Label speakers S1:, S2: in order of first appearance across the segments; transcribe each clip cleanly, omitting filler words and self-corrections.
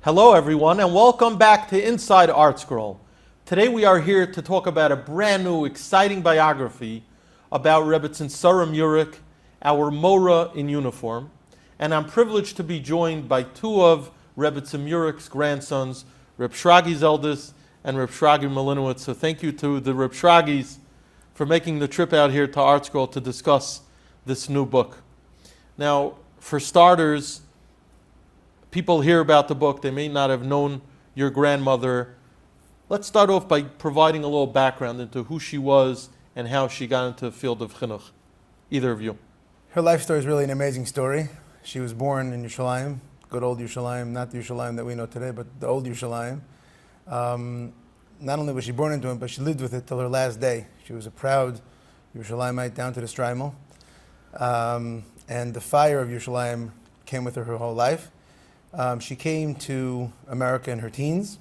S1: Hello everyone and welcome back to Inside ArtScroll. Today we are here to talk about a brand new exciting biography about Rebbetzin Sara Murik, Our Morah in uniform. And I'm privileged to be joined by two of Rebbetzin Murik's grandsons, Reb Shragy Zeldes and Reb Shragy Malinowitz. So thank you to the Reb Shragis for making the trip out here to ArtScroll to discuss this new book. Now, for starters, people hear about the book, they may not have known your grandmother. Let's start off by providing a little background into who she was and how she got into the field of chinuch. Either of you.
S2: Her life story is really an amazing story. She was born in Yerushalmi, good old Yerushalmi, not the Yerushalmi that we know today, but the old Yerushalmi. Not only was she born into it, but she lived with it till her last day. She was a proud Yerushalayimite down to the Strimel. And the fire of Yerushalayim came with her whole life. She came to America in her teens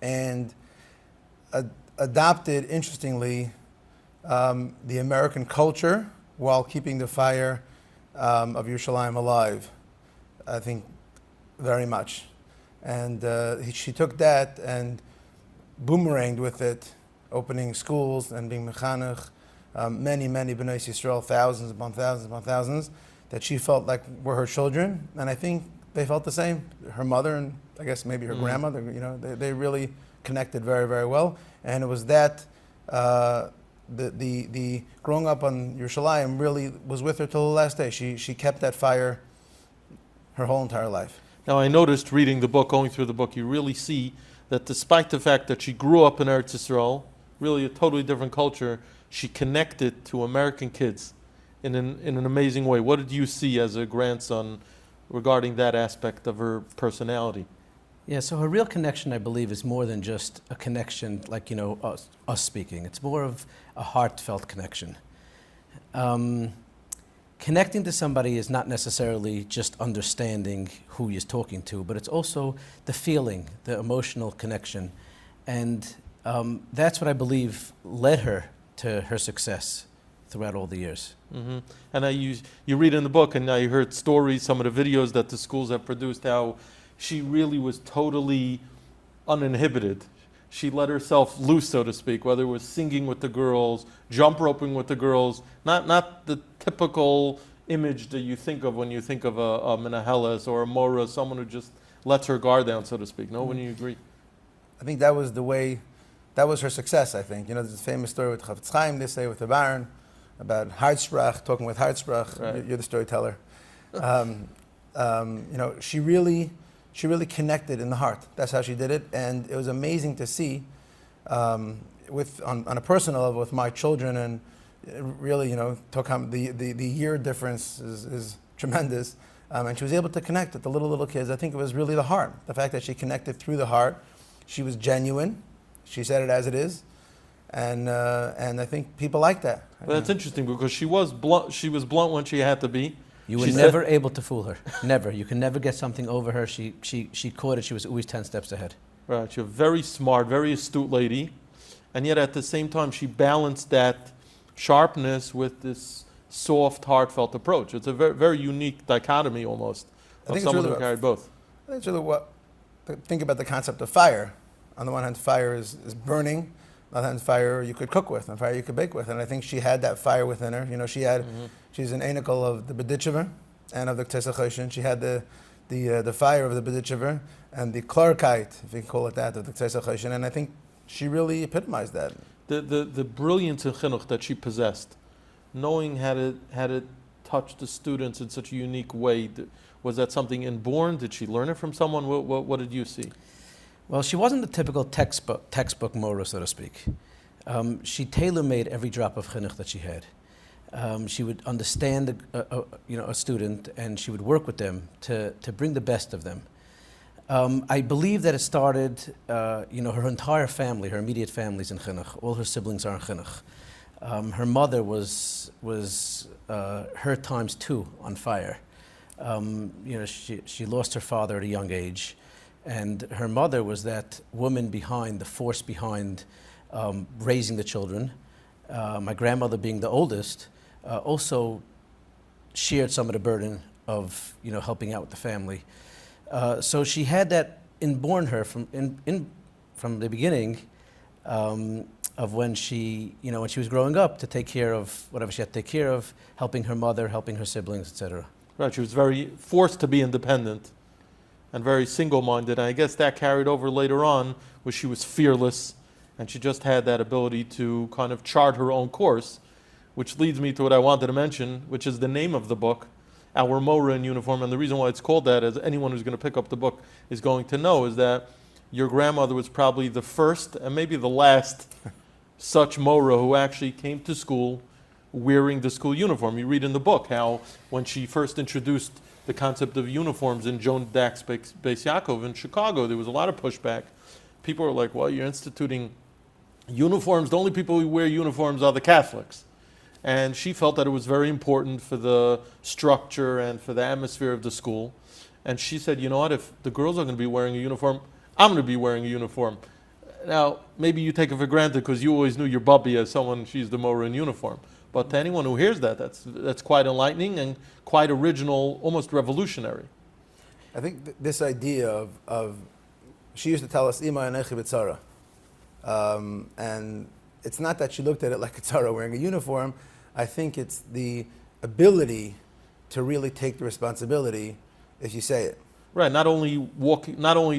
S2: and adopted, interestingly, the American culture while keeping the fire of Yerushalayim alive, I think, very much. And she took that and boomeranged with it, opening schools and being mechanech, many Bnei Yisrael, thousands upon thousands, that she felt like were her children. And I think they felt the same. Her mother and I guess maybe her grandmother, they really connected very, very well. And it was that, the growing up on Yerushalayim really was with her till the last day. She kept that fire her whole entire life.
S1: Now I noticed reading the book, going through the book, you really see that despite the fact that she grew up in Eretz Yisrael, really a totally different culture, she connected to American kids in an amazing way. What did you see as a grandson regarding that aspect of her personality?
S3: Yeah, so her real connection, I believe, is more than just a connection like, us speaking. It's more of a heartfelt connection. Connecting to somebody is not necessarily just understanding who you're talking to, but it's also the feeling, the emotional connection. And that's what I believe led her to her success throughout all the years.
S1: Mm-hmm. And you read in the book, and I heard stories, some of the videos that the schools have produced, how she really was totally uninhibited. She let herself loose, so to speak, whether it was singing with the girls, jump roping with the girls, not the typical image that you think of when you think of a Menaheles or a Morah, someone who just lets her guard down, so to speak. No, wouldn't you agree?
S2: I think that was the way, that was her success, I think. There's a famous story with Chafetz Chaim, they say, with the Baron, about Hartsprach, talking with Hartsprach. Right. You're the storyteller. She really connected in the heart. That's how she did it, and it was amazing to see, on a personal level with my children, and really, the year difference is tremendous, and she was able to connect with the little kids. I think it was really the heart, the fact that she connected through the heart. She was genuine. She said it as it is, and I think people like that.
S1: Well, that's interesting because she was blunt. She was blunt when she had to be.
S3: You were never able to fool her. Never. You can never get something over her. She caught it. She was always 10 steps ahead.
S1: Right. She's a very smart, very astute lady. And yet at the same time, she balanced that sharpness with this soft, heartfelt approach. It's a very, very unique dichotomy almost of someone who carried both.
S2: I think it's really think about the concept of fire. On the one hand, fire is burning. On the other hand, fire you could cook with, and fire you could bake with. And I think she had that fire within her. She's an anical of the B'ditchever and of the Ktesach. She had the fire of the B'ditchever and the Klarkeit, if you can call it that, of the Ktesach. And I think she really epitomized that.
S1: The brilliance in chinuch that she possessed, knowing how to touch the students in such a unique way, was that something inborn? Did she learn it from someone? What did you see?
S3: Well, she wasn't the typical textbook Morah, so to speak. She tailor-made every drop of chinuch that she had. She would understand a student, and she would work with them to bring the best of them. I believe that it started, her entire family, her immediate family's in chinuch. All her siblings are in chinuch. Her mother was her times two on fire. She lost her father at a young age. And her mother was that woman behind, the force behind raising the children. My grandmother, being the oldest, also shared some of the burden of helping out with the family. So she had that inborn her from the beginning, of when she was growing up, to take care of whatever she had to take care of, helping her mother, helping her siblings, etc.
S1: Right, she was very forced to be independent and very single-minded. And I guess that carried over later on, where she was fearless and she just had that ability to kind of chart her own course, which leads me to what I wanted to mention, which is the name of the book, Our Morah in Uniform. And the reason why it's called that, as anyone who's going to pick up the book is going to know, is that your grandmother was probably the first and maybe the last such Morah who actually came to school wearing the school uniform. You read in the book how when she first introduced the concept of uniforms in Joan Dack's Bais Yaakov in Chicago, there was a lot of pushback. People were like, well, you're instituting uniforms. The only people who wear uniforms are the Catholics. And she felt that it was very important for the structure and for the atmosphere of the school. And she said, you know what, if the girls are going to be wearing a uniform, I'm going to be wearing a uniform. Now, maybe you take it for granted because you always knew your bubby as someone, she's the Morah in uniform. But to anyone who hears that, that's quite enlightening and quite original, almost revolutionary.
S2: I think this idea of she used to tell us, Ima and Rebbetzin Sara. And it's not that she looked at it like a tzara wearing a uniform. I think it's the ability to really take the responsibility if you say it.
S1: Right, not only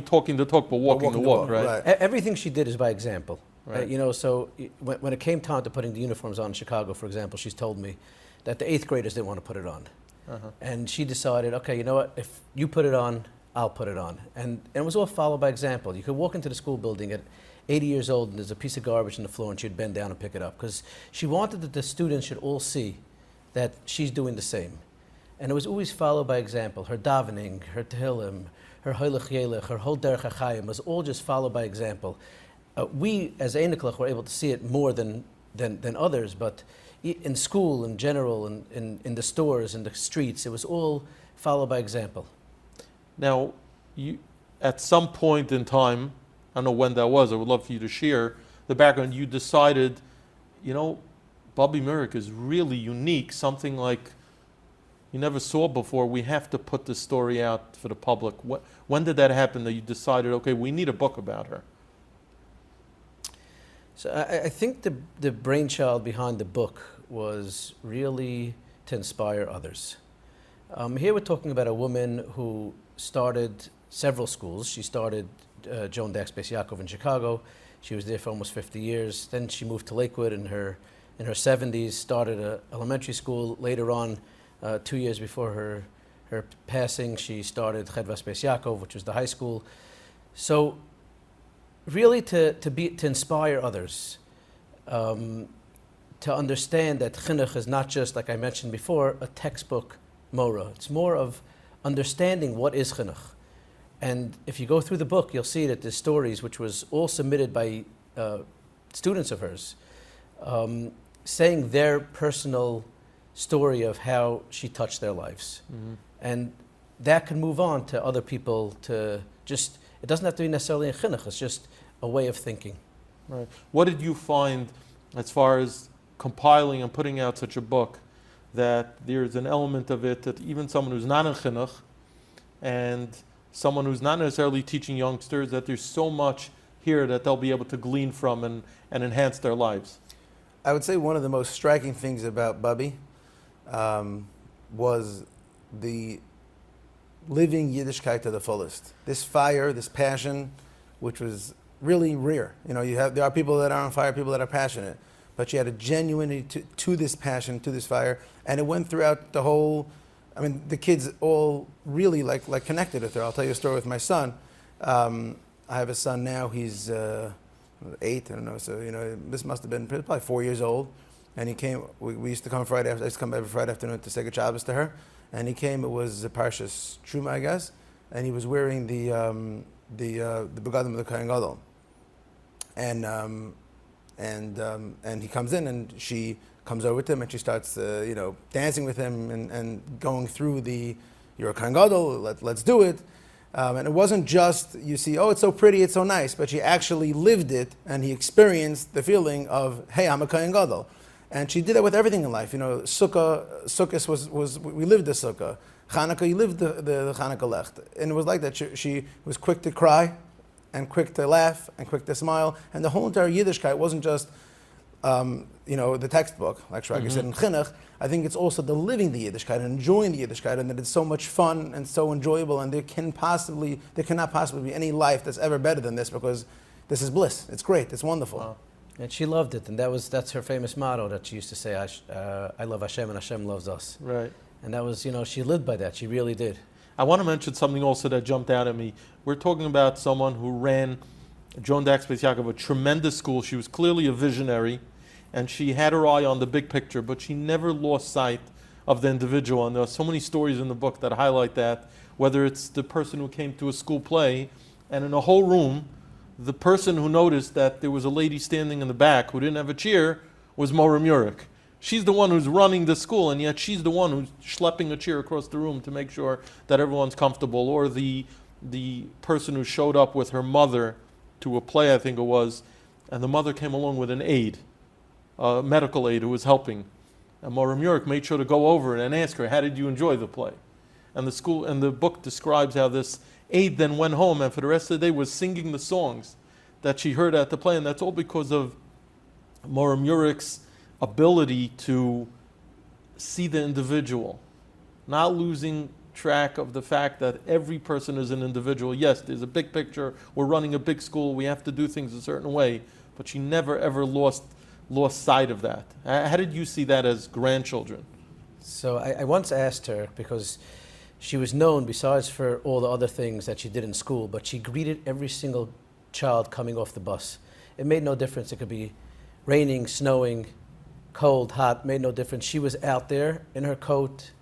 S1: talking the talk, but walking the walk, right?
S3: Everything she did is by example.
S1: Right.
S3: So when it came time to putting the uniforms on in Chicago, for example, she's told me that the 8th graders didn't want to put it on.
S1: Uh-huh.
S3: And she decided, okay, you know what, if you put it on, I'll put it on. And it was all followed by example. You could walk into the school building at 80 years old and there's a piece of garbage on the floor and she'd bend down and pick it up, because she wanted that the students should all see that she's doing the same. And it was always followed by example. Her davening, her tehillim, her hoilech yelech, her whole derech hachayim was all just followed by example. We, as Einiklach, were able to see it more than others, but in school, in general, in the stores, in the streets, it was all followed by example.
S1: Now, you, at some point in time, I don't know when that was, I would love for you to share the background, you decided, Rabbi Murik is really unique, something like you never saw before. We have to put this story out for the public. When did that happen that you decided, okay, we need a book about her?
S3: So I think the brainchild behind the book was really to inspire others. Here we're talking about a woman who started several schools. She started Joan Dack's Bais Yaakov in Chicago. She was there for almost 50 years. Then she moved to Lakewood in her 70s, started an elementary school. Later on, 2 years before her passing, she started Bais Yaakov, which was the high school. So really to inspire others, to understand that chinuch is not just, like I mentioned before, a textbook morah. It's more of understanding what is chinuch. And if you go through the book, you'll see that there's stories which was all submitted by students of hers, saying their personal story of how she touched their lives. Mm-hmm. And that can move on to other people to just, it doesn't have to be necessarily a chinuch, it's just a way of thinking.
S1: Right. What did you find as far as compiling and putting out such a book, that there's an element of it that even someone who's not in chinuch and someone who's not necessarily teaching youngsters, that there's so much here that they'll be able to glean from and enhance their lives?
S2: I would say one of the most striking things about Bubby was the living Yiddishkeit to the fullest. This fire, this passion, which was really rare. There are people that are on fire, people that are passionate, but she had a genuinity to this passion, to this fire, and it went throughout the whole. I mean, the kids all really like connected with her. I'll tell you a story with my son. I have a son now. He's 8. I don't know. So this must have been probably 4 years old. And he came. We used to come Friday. I used to come every Friday afternoon to say good Shabbos to her. And he came. It was Parshas Truma, I guess. And he was wearing the begadim of the Kohen Gadol. And he comes in, and she comes over with him, and she starts, dancing with him and going through you're a Kohen Gadol, let's do it. And it wasn't just, you see, oh, it's so pretty, it's so nice, but she actually lived it, and he experienced the feeling of, hey, I'm a Kohen Gadol. And she did that with everything in life. Sukkah was we lived the Sukkah. Hanukkah, you lived the Hanukkah left. And it was like that. She was quick to cry and quick to laugh and quick to smile. And the whole entire Yiddishkeit wasn't just, the textbook, like Shragy said in Chinuch. I think it's also the living the Yiddishkeit and enjoying the Yiddishkeit, and that it's so much fun and so enjoyable, and there cannot possibly be any life that's ever better than this, because this is bliss. It's great. It's wonderful.
S3: Wow. And she loved it, and that's her famous motto that she used to say, I love Hashem and Hashem loves us.
S1: Right.
S3: And that was, she lived by that. She really did.
S1: I want to mention something also that jumped out at me. We're talking about someone who ran Joan Dax Bais Yaakov, a tremendous school. She was clearly a visionary, and she had her eye on the big picture, but she never lost sight of the individual. And there are so many stories in the book that highlight that, whether it's the person who came to a school play, and in a whole room, the person who noticed that there was a lady standing in the back who didn't have a chair was Morah Murik. She's the one who's running the school, and yet she's the one who's schlepping a chair across the room to make sure that everyone's comfortable. Or the person who showed up with her mother to a play, I think it was, and the mother came along with an aide, a medical aide who was helping. And Morah Murik made sure to go over and ask her, how did you enjoy the play? And the book describes how this aide then went home and for the rest of the day was singing the songs that she heard at the play, and that's all because of Morah Murik's ability to see the individual, not losing track of the fact that every person is an individual. Yes, there's a big picture, we're running a big school, we have to do things a certain way, but she never ever lost sight of that. How did you see that as grandchildren?
S3: So I once asked her, because she was known, besides for all the other things that she did in school, but she greeted every single child coming off the bus. It made no difference. It could be raining, snowing, cold, hot, made no difference. She was out there in her coat,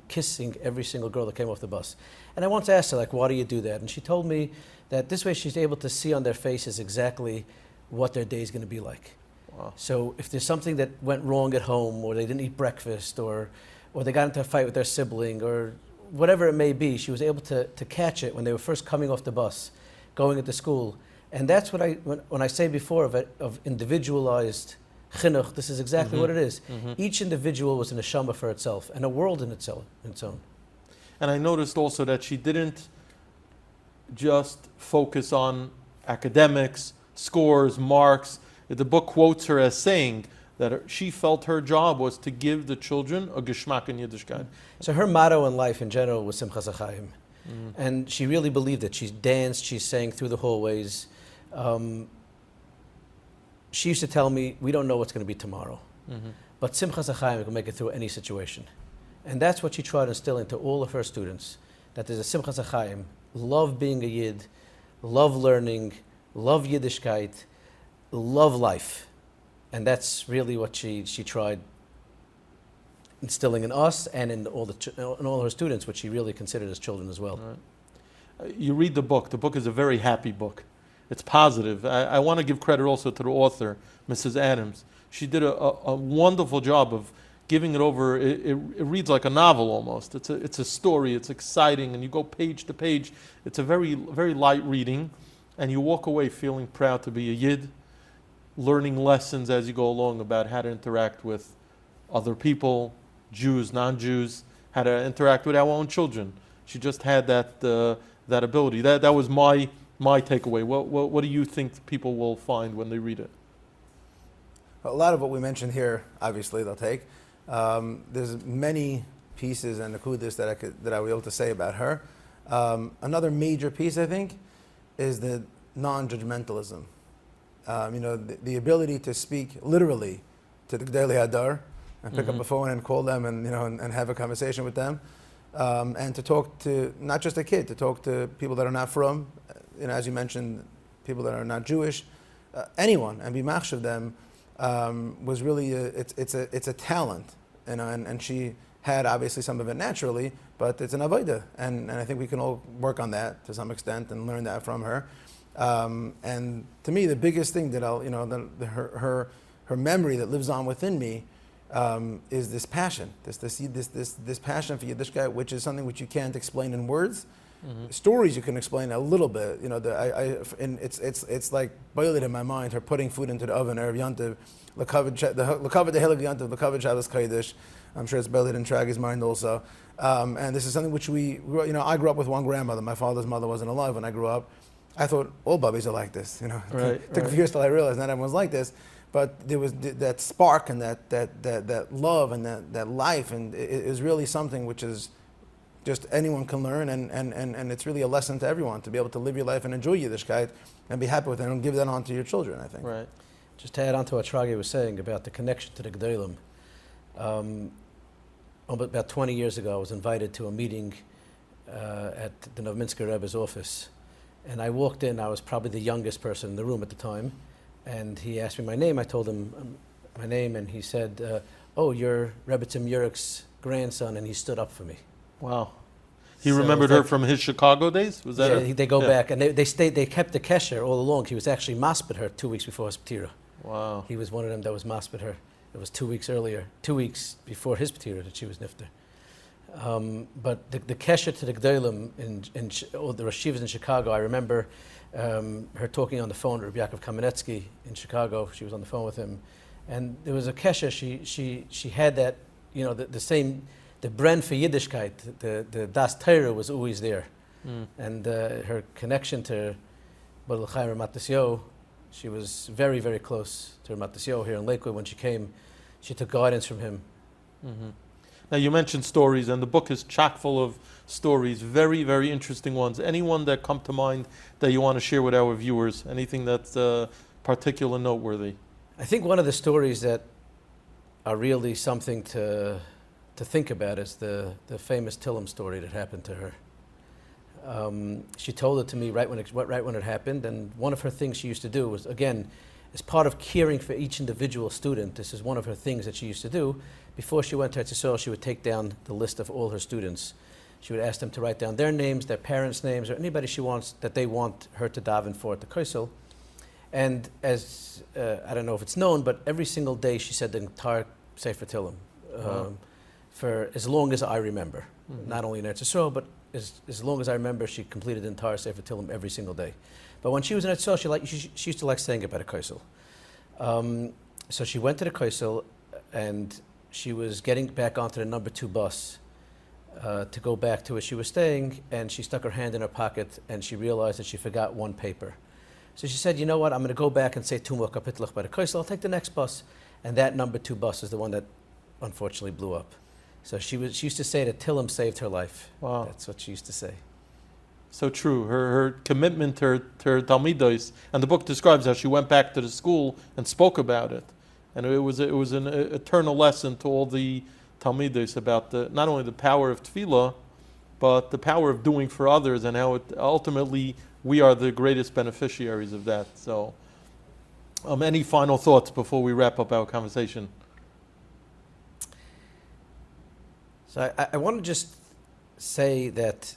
S3: kissing every single girl that came off the bus. And I once asked her, why do you do that? And she told me that this way she's able to see on their faces exactly what their day is going to be like.
S1: Wow.
S3: So if there's something that went wrong at home, or they didn't eat breakfast, or they got into a fight with their sibling, or whatever it may be, she was able to catch it when they were first coming off the bus, going into school. And that's what when I say before of individualized chinuch, this is exactly what it is. Each individual was a neshama for itself, and a world in its own.
S1: And I noticed also that she didn't just focus on academics, scores, marks. The book quotes her as saying that she felt her job was to give the children a geschmack in Yiddishkeit.
S3: So her motto in life in general was Simchas HaChaim. And she really believed it. She danced, she sang through the hallways. She used to tell me, we don't know what's going to be tomorrow, but Simchas HaChaim can make it through any situation. And that's what she tried to instill into all of her students, that there's a Simchas HaChaim, love being a Yid, love learning, love Yiddishkeit, love life. And that's really what she tried instilling in us and in all her students, which she really considered as children as well.
S1: Right. You read the book. The book is a very happy book. It's positive. I want to give credit also to the author, Mrs. Adams. She did a wonderful job of giving it over. It reads like a novel almost. It's a story. It's exciting, and you go page to page. It's a very, very light reading, and you walk away feeling proud to be a Yid, learning lessons as you go along about how to interact with other people, Jews, non-Jews, how to interact with our own children. She just had that ability. That was my takeaway. What do you think people will find when they read it?
S2: A lot of what we mentioned here, obviously, they'll take. There's many pieces and akudas that I will be able to say about her. Another major piece, I think, is the non-judgmentalism. The ability to speak literally to the Gdei Hadar and pick up a phone and call them and have a conversation with them, and to talk to not just a kid, to talk to people that are not from, as you mentioned, people that are not Jewish, anyone, and be machshav them, was really it's a talent, and she had obviously some of it naturally, but it's an avodah, and I think we can all work on that to some extent and learn that from her. And to me, the biggest thing that her memory that lives on within me is this passion, this passion for Yiddishkeit, which is something which you can't explain in words. Stories you can explain a little bit. It's like boiled in my mind. Her putting food into the oven, Erev Yantiv, Lakewood the Hilig Yantiv, Lakewood Shabbos Kodesh, I'm sure it's buried in Shragy's mind also. And this is something which I grew up with one grandmother. My father's mother wasn't alive when I grew up. I thought all Babis are like this. It took a few years till I realized not everyone's like this. But there was that spark and that love and that life, and it is really something which is just anyone can learn, and it's really a lesson to everyone to be able to live your life and enjoy Yiddishkeit and be happy with it and give that on to your children, I think.
S1: Right.
S3: Just to add on to what Shragi was saying about the connection to the Gedolim. About 20 years ago, I was invited to a meeting at the Novominsker Rebbe's office. And I walked in, I was probably the youngest person in the room at the time. And he asked me my name. I told him my name, and he said, oh, you're Rebbetzin Murik's grandson, and he stood up for me.
S1: Wow. He remembered her from his Chicago days? Was that
S3: they go back, and they kept the kesher all along. He was actually maspid her 2 weeks before his p'tira.
S1: Wow.
S3: He was one of them that was maspid her. It was 2 weeks earlier, 2 weeks before his p'tira that she was nifter. But the kesher to the Gdolim in the Rashivas in Chicago, I remember her talking on the phone with Rabbi Yaakov Kamenetsky in Chicago. She was on the phone with him. And there was a kesher, she had that, the same, the bren for Yiddishkeit, the Das Torah was always there. And her connection to Baruch Chaim Matasyo, she was very, very close to Matasyo here in Lakewood. When she came, she took guidance from him.
S1: Mm-hmm. Now you mentioned stories, and the book is chock full of stories, very, very interesting ones. Anyone that come to mind that you want to share with our viewers? Anything that's particular noteworthy?
S3: I think one of the stories that are really something to think about is the famous Tillim story that happened to her. She told it to me right when it happened, and one of her things she used to do was, again, as part of caring for each individual student, this is one of her things that she used to do. Before she went to Eretz, she would take down the list of all her students. She would ask them to write down their names, their parents' names, or anybody that they want her to daven for at the Kosel. And as, I don't know if it's known, but every single day she said the entire Sefer Tillim, for as long as I remember. Mm-hmm. Not only in Eretz Yisrael, but as long as I remember, she completed the entire Sefer Tillim every single day. But when she was in Eretz Yisrael, she used to like saying about a Kosel. So she went to the Kosel, and she was getting back onto the number 2 bus to go back to where she was staying, and she stuck her hand in her pocket, and she realized that she forgot one paper. So she said, you know what, I'm going to go back and say Tumah Kapitlach by the Kosel, I'll take the next bus. And that number 2 bus is the one that unfortunately blew up. So she used to say that Tillim saved her life.
S1: Wow.
S3: That's what she used to say.
S1: So true. Her commitment to her Talmidos, and the book describes how she went back to the school and spoke about it. And it was an eternal lesson to all the Talmidos about not only the power of tefillah, but the power of doing for others, and how ultimately we are the greatest beneficiaries of that. So, any final thoughts before we wrap up our conversation?
S3: So I want to just say that,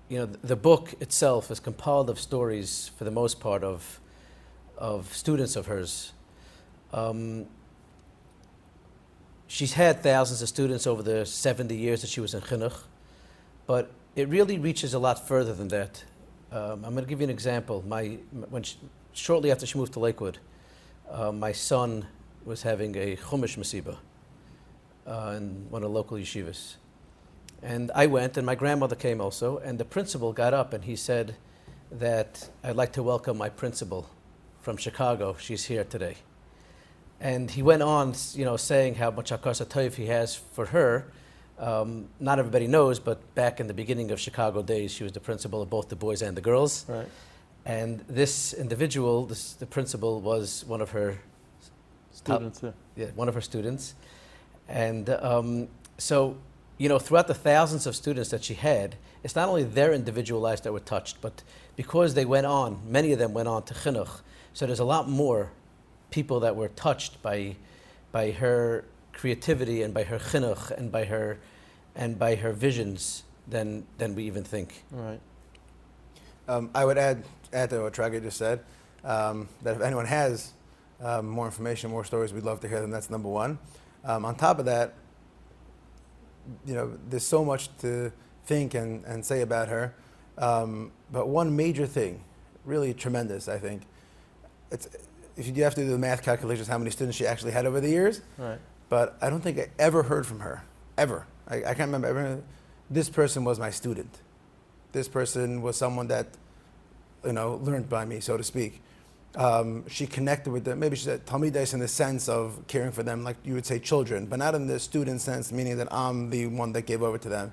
S3: the book itself is compiled of stories, for the most part, of students of hers. She's had thousands of students over the 70 years that she was in Chinuch, but it really reaches a lot further than that. I'm going to give you an example. Shortly after she moved to Lakewood, my son was having a Chumash Masiba in one of the local yeshivas. And I went, and my grandmother came also, and the principal got up and he said that I'd like to welcome my principal from Chicago. She's here today. And he went on, saying how much Hakasa Tov he has for her. Not everybody knows, but back in the beginning of Chicago days, she was the principal of both the boys and the girls. Right. And this individual, the principal, was one of her
S1: students.
S3: One of her students. And so, throughout the thousands of students that she had, it's not only their individual lives that were touched, but because they went on, many of them went on to Chinuch. So there's a lot more people that were touched by her creativity and by her chinuch and by her visions than we even think.
S1: Right.
S2: I would add to what Shragi just said, that if anyone has more information, more stories, we'd love to hear them. That's number one. On top of that, there's so much to think and say about her. But one major thing, really tremendous, I think, if you have to do the math calculations, how many students she actually had over the years.
S1: Right.
S2: But I don't think I ever heard from her ever. I can't remember ever. This person was my student. This person was someone that, learned by me, so to speak. She connected with them. Maybe she said Talmides in the sense of caring for them, like you would say children, but not in the student sense, meaning that I'm the one that gave over to them.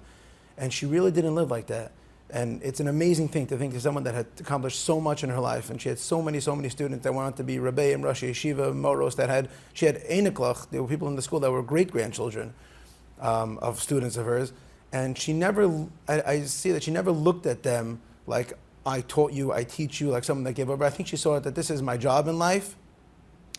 S2: And she really didn't live like that. And it's an amazing thing to think of someone that had accomplished so much in her life, and she had so many students that went on to be Rabbi and Rosh Yeshiva, Moros, she had Einiklach. There were people in the school that were great-grandchildren of students of hers. And she never, I see that she never looked at them like, I taught you, I teach you, like someone that gave over. I think she saw that this is my job in life,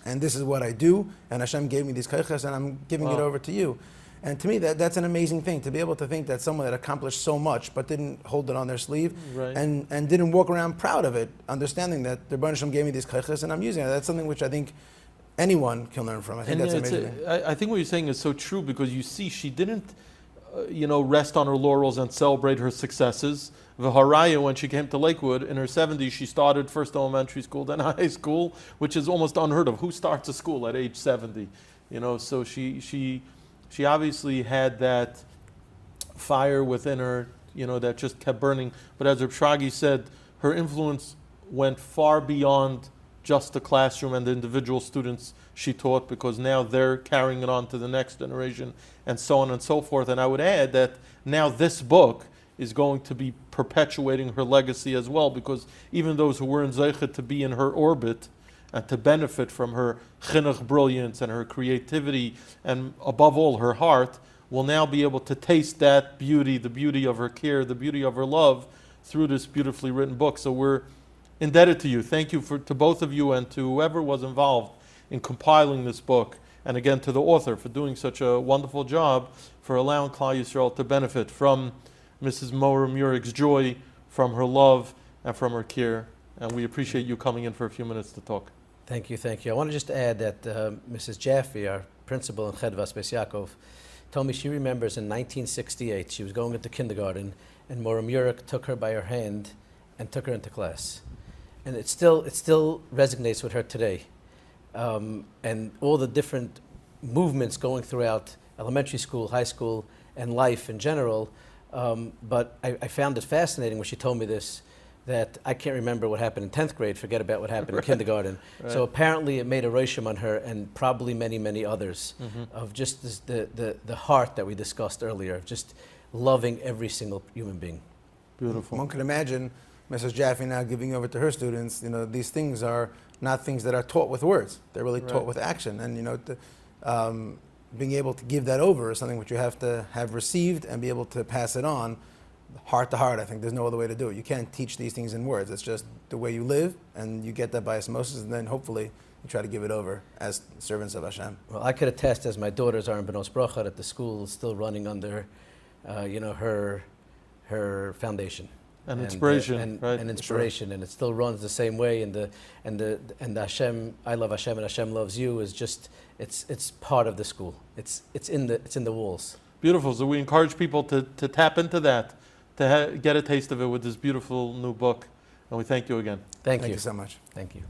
S2: and this is what I do, and Hashem gave me these kaiches, and I'm giving it over to you. And to me, that's an amazing thing, to be able to think that someone that accomplished so much, but didn't hold it on their sleeve, and didn't walk around proud of it, understanding that the Rebbeinu Hashem gave me these kaiches, and I'm using it. That's something which I think anyone can learn from. I think that's amazing.
S1: I think what you're saying is so true, because you see, she didn't rest on her laurels and celebrate her successes. V'haraya, when she came to Lakewood in her 70s, she started first elementary school, then high school, which is almost unheard of. Who starts a school at age 70? So she obviously had that fire within her, that just kept burning. But as Shragi said, her influence went far beyond just the classroom and the individual students she taught, because now they're carrying it on to the next generation, and so on and so forth. And I would add that now this book is going to be perpetuating her legacy as well, because even those who were in Zeichet to be in her orbit and to benefit from her chinuch brilliance and her creativity, and above all her heart, will now be able to taste that beauty, the beauty of her care, the beauty of her love, through this beautifully written book. So we're indebted to you. Thank you to both of you, and to whoever was involved in compiling this book, and again to the author for doing such a wonderful job, for allowing Klal Yisrael to benefit from Mrs. Morah Murik's joy, from her love, and from her care. And we appreciate you coming in for a few minutes to talk.
S3: Thank you. I want to just add that Mrs. Jaffe, our principal in Chedvas, Bais Yaakov, told me she remembers in 1968, she was going into kindergarten, and Morah Murik took her by her hand and took her into class. And it still resonates with her today. And all the different movements going throughout elementary school, high school, and life in general. But I found it fascinating when she told me this, that I can't remember what happened in 10th grade, forget about what happened in kindergarten. So apparently it made a roshim on her, and probably many, many others, of just this, the heart that we discussed earlier, of just loving every single human being.
S1: Beautiful.
S2: One can imagine Mrs. Jaffe now giving over to her students, these things are not things that are taught with words. They're really taught with action. And, being able to give that over is something which you have to have received and be able to pass it on heart to heart. I think there's no other way to do it. You can't teach these things in words. It's just the way you live, and you get that by osmosis, and then hopefully you try to give it over as servants of Hashem.
S3: Well, I could attest, as my daughters are in Benos Bracha, that the school is still running under, her foundation.
S1: And inspiration, right?
S3: And inspiration, and it still runs the same way. And the Hashem, I love Hashem, and Hashem loves you, is just it's part of the school. It's in the walls.
S1: Beautiful. So we encourage people to tap into that, to get a taste of it with this beautiful new book. And we thank you again.
S3: Thank you
S2: so much.
S3: Thank you.